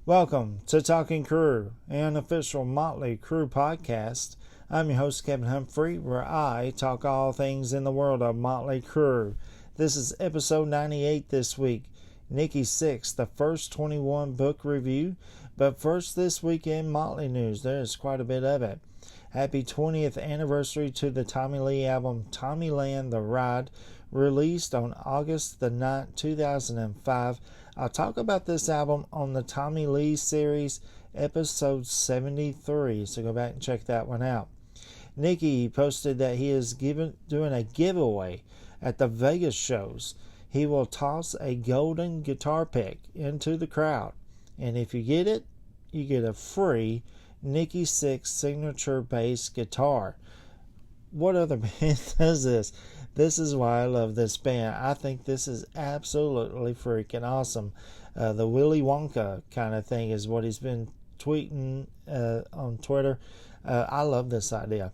Welcome to Talking Crue, an unofficial Motley Crue podcast. I'm your host, Kevin Humphrey, where I talk all things in the world of Motley Crue. This is episode 98 this week. Nikki Sixx, the first 21 book review. But first, this week in Motley news, there's quite a bit of it. Happy 20th anniversary to the Tommy Lee album Tommyland The Ride, released on August the 9th, 2005. I'll talk about this album on the Tommy Lee series, episode 73, so go back and check that one out. Nikki posted that he is doing a giveaway at the Vegas shows. He will toss a golden guitar pick into the crowd, and if you get it, you get a free Nikki Sixx signature bass guitar. What other band does this? This is why I love this band. I think this is absolutely freaking awesome. The Willy Wonka kind of thing is what he's been tweeting on Twitter. I love this idea.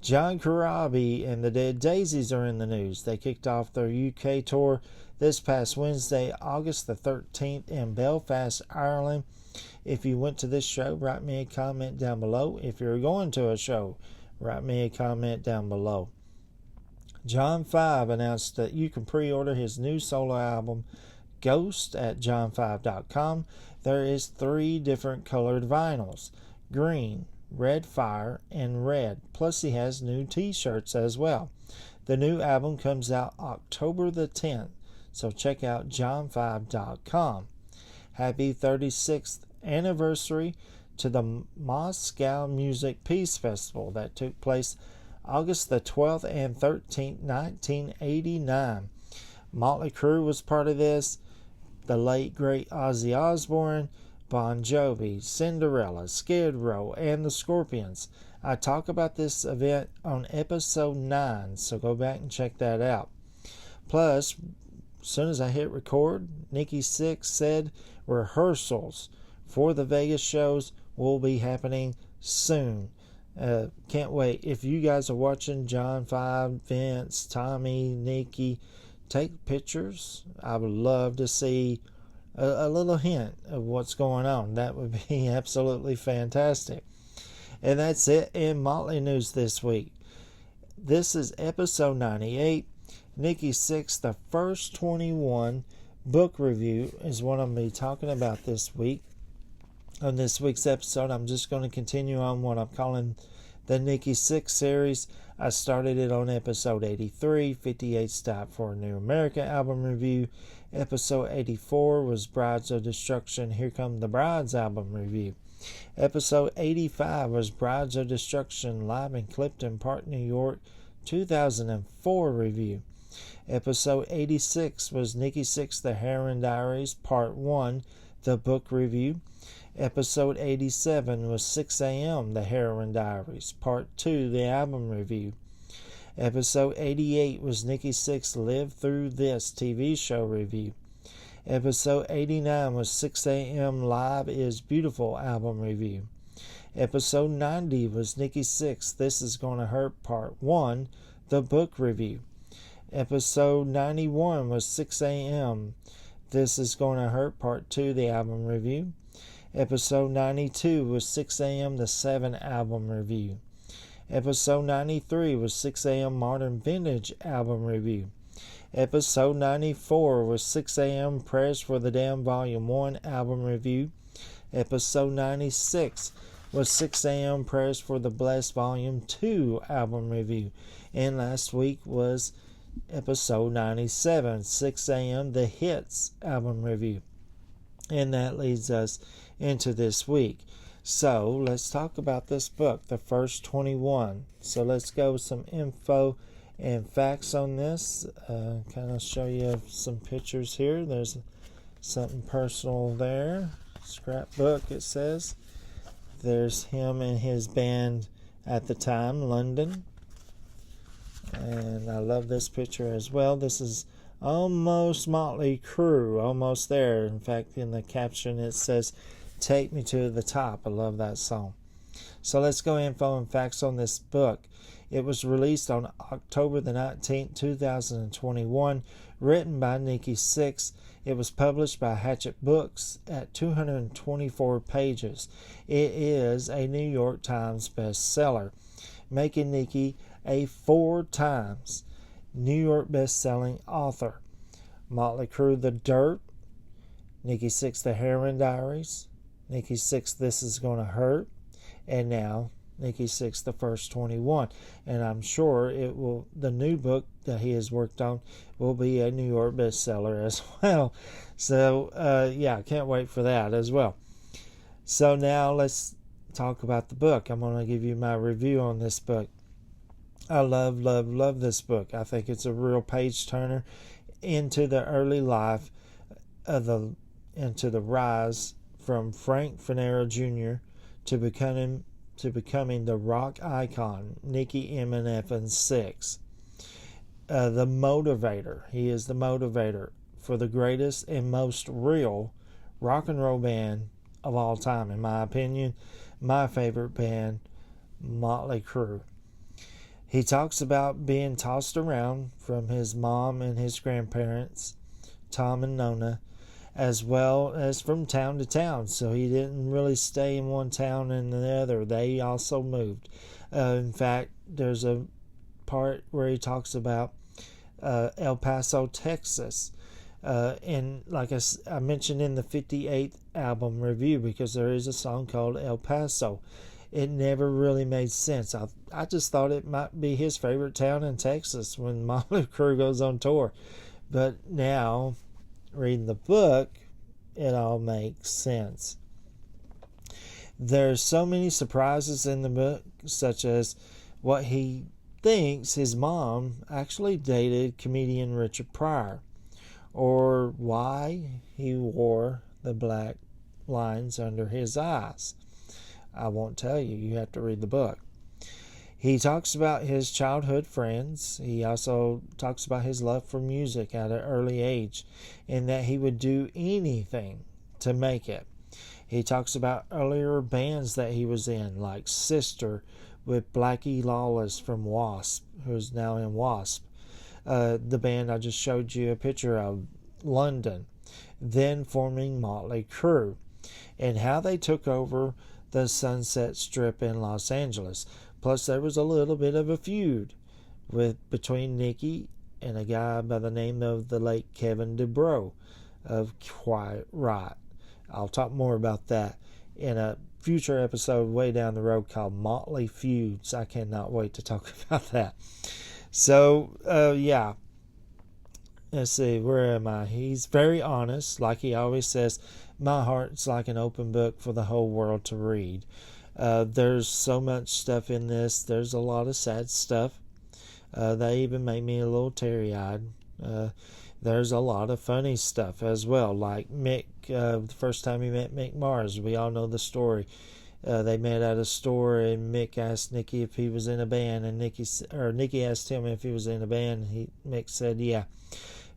John Corabi and the Dead Daisies are in the news. They kicked off their UK tour this past Wednesday, August the 13th in Belfast, Ireland. If you went to this show, write me a comment down below. If you're going to a show, write me a comment down below. John 5 announced that you can pre-order his new solo album, Ghost, at john5.com. There is 3 different colored vinyls, green, red fire, and red. Plus he has new t-shirts as well. The new album comes out October the 10th, so check out john5.com. Happy 36th anniversary to the Moscow Music Peace Festival that took place August the 12th and 13th, 1989. Motley Crue was part of this. The late, great Ozzy Osbourne, Bon Jovi, Cinderella, Skid Row, and the Scorpions. I talk about this event on episode 9, so go back and check that out. Plus, as soon as I hit record, Nikki Sixx said rehearsals for the Vegas shows will be happening soon. Can't wait. If you guys are watching John 5, Vince, Tommy, Nikki, take pictures. I would love to see a little hint of what's going on. That would be absolutely fantastic. And that's it in Motley news this week. This is episode 98. Nikki Sixx, the first 21 book review is what I'm going to be talking about this week. On this week's episode, I'm just going to continue on what I'm calling the Nikki Sixx series. I started it on episode 83. 58 stopped for a New America album review. Episode 84 was Brides of Destruction, Here Come the Brides album review. Episode 85 was Brides of Destruction live in Clifton Park, New York, 2004 review. Episode 86 was Nikki Sixx, The Heroin Diaries, Part 1, the book review. Episode 87 was 6 a.m., The Heroin Diaries, Part 2, the album review. Episode 88 was Nikki Sixx, Live Through This TV show review. Episode 89 was 6 a.m., Live is Beautiful album review. Episode 90 was Nikki Sixx, This Is Gonna Hurt, Part 1, the book review. Episode 91 was 6 a.m., This Is Gonna Hurt, Part 2, the album review. Episode 92 was 6 a.m. the 7 album review. Episode 93 was 6 a.m. Modern Vintage album review. Episode 94 was 6 a.m. Prayers for the Damned Volume 1 album review. Episode 96 was 6 a.m. Prayers for the Blessed Volume 2 album review. And last week was episode 97, 6 a.m. The Hits album review. And that leads us into this week. So let's talk about this book, the first 21. So let's go with some info and facts on this. Kind of show you some pictures here. There's something personal there. Scrapbook, it says. There's him and his band at the time, London. And I love this picture as well. This is almost Motley Crue, almost there. In fact, in the caption it says, "Take Me to the Top." I love that song. So let's go info and facts on this book. It was released on October the 19th, 2021, written by Nikki Sixx. It was published by Hachette Books at 224 pages. It is a New York Times bestseller, making Nikki a 4 times New York best-selling author. Motley Crue, The Dirt, Nikki Sixx, The Heroin Diaries, Nikki Sixx, This Is Gonna Hurt, and now Nikki Sixx, The First 21. And I'm sure the new book that he has worked on will be a New York bestseller as well. So, I can't wait for that as well. So now let's talk about the book. I'm going to give you my review on this book. I love this book. I think it's a real page turner into the early life into the rise from Frank Fanera Jr. to becoming the rock icon, Nikki Sixx. The motivator. He is the motivator for the greatest and most real rock and roll band of all time, in my opinion. My favorite band, Motley Crue. He talks about being tossed around from his mom and his grandparents, Tom and Nona, as well as from town to town. So he didn't really stay in one town and the other. They also moved. In fact, there's a part where he talks about El Paso, Texas. And like I mentioned in the 58th album review, because there is a song called El Paso. It never really made sense. I just thought it might be his favorite town in Texas when Motley Crue goes on tour. But now, reading the book, it all makes sense. There's so many surprises in the book, such as what he thinks his mom actually dated comedian Richard Pryor, or why he wore the black lines under his eyes. I won't tell you. You have to read the book. He talks about his childhood friends. He also talks about his love for music at an early age and that he would do anything to make it. He talks about earlier bands that he was in, like Sister with Blackie Lawless from Wasp, who's now in Wasp. The band I just showed you a picture of, London. Then forming Motley Crue, and how they took over the Sunset Strip in Los Angeles. Plus, there was a little bit of a feud between Nikki and a guy by the name of the late Kevin DuBrow of Quiet Riot. I'll talk more about that in a future episode way down the road called Motley Feuds. I cannot wait to talk about that. So, let's see, where am I? He's very honest, like he always says. My heart's like an open book for the whole world to read. There's so much stuff in this. There's a lot of sad stuff. They even make me a little teary-eyed. There's a lot of funny stuff as well, like Mick, the first time he met Mick Mars. We all know the story. They met at a store, and Mick asked Nikki if he was in a band, and Nikki asked him if he was in a band. Mick said, yeah.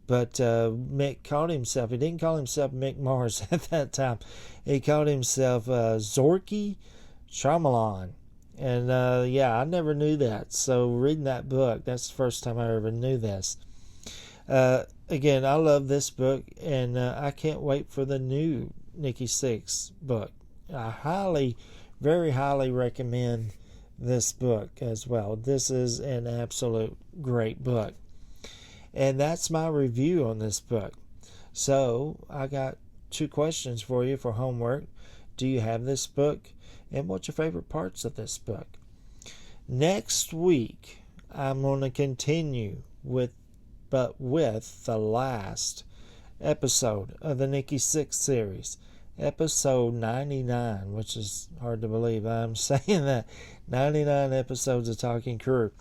But Mick called himself, he didn't call himself Mick Mars at that time. He called himself Zorky Shyamalan. And I never knew that. So reading that book, that's the first time I ever knew this. Again, I love this book, and I can't wait for the new Nikki Sixx book. I very highly recommend this book as well. This is an absolute great book. And that's my review on this book. So, I got 2 questions for you for homework. Do you have this book? And what's your favorite parts of this book? Next week, I'm going to continue with the last episode of the Nikki Sixx series. Episode 99, which is hard to believe. I'm saying that. 99 episodes of Talking Crue.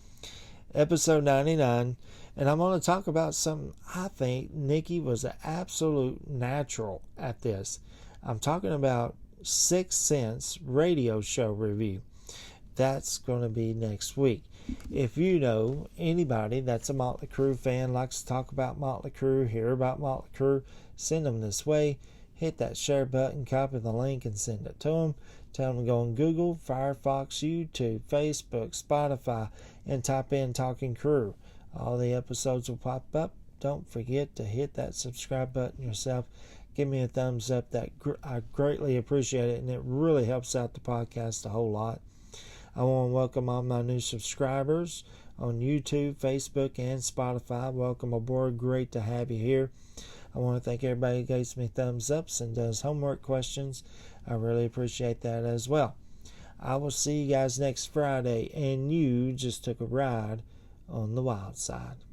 Episode 99. And I'm going to talk about something I think Nikki was an absolute natural at this. I'm talking about Sixth Sense radio show review. That's going to be next week. If you know anybody that's a Motley Crue fan, likes to talk about Motley Crue, hear about Motley Crue, send them this way. hit that share button, copy the link, and send it to them. Tell them to go on Google, Firefox, YouTube, Facebook, Spotify, and type in Talking Crue. All the episodes will pop up. Don't forget to hit that subscribe button yourself. Give me a thumbs up. I greatly appreciate it, and it really helps out the podcast a whole lot. I want to welcome all my new subscribers on YouTube, Facebook, and Spotify. Welcome aboard. Great to have you here. I want to thank everybody who gives me thumbs ups and does homework questions. I really appreciate that as well. I will see you guys next Friday, and you just took a ride on the wild side.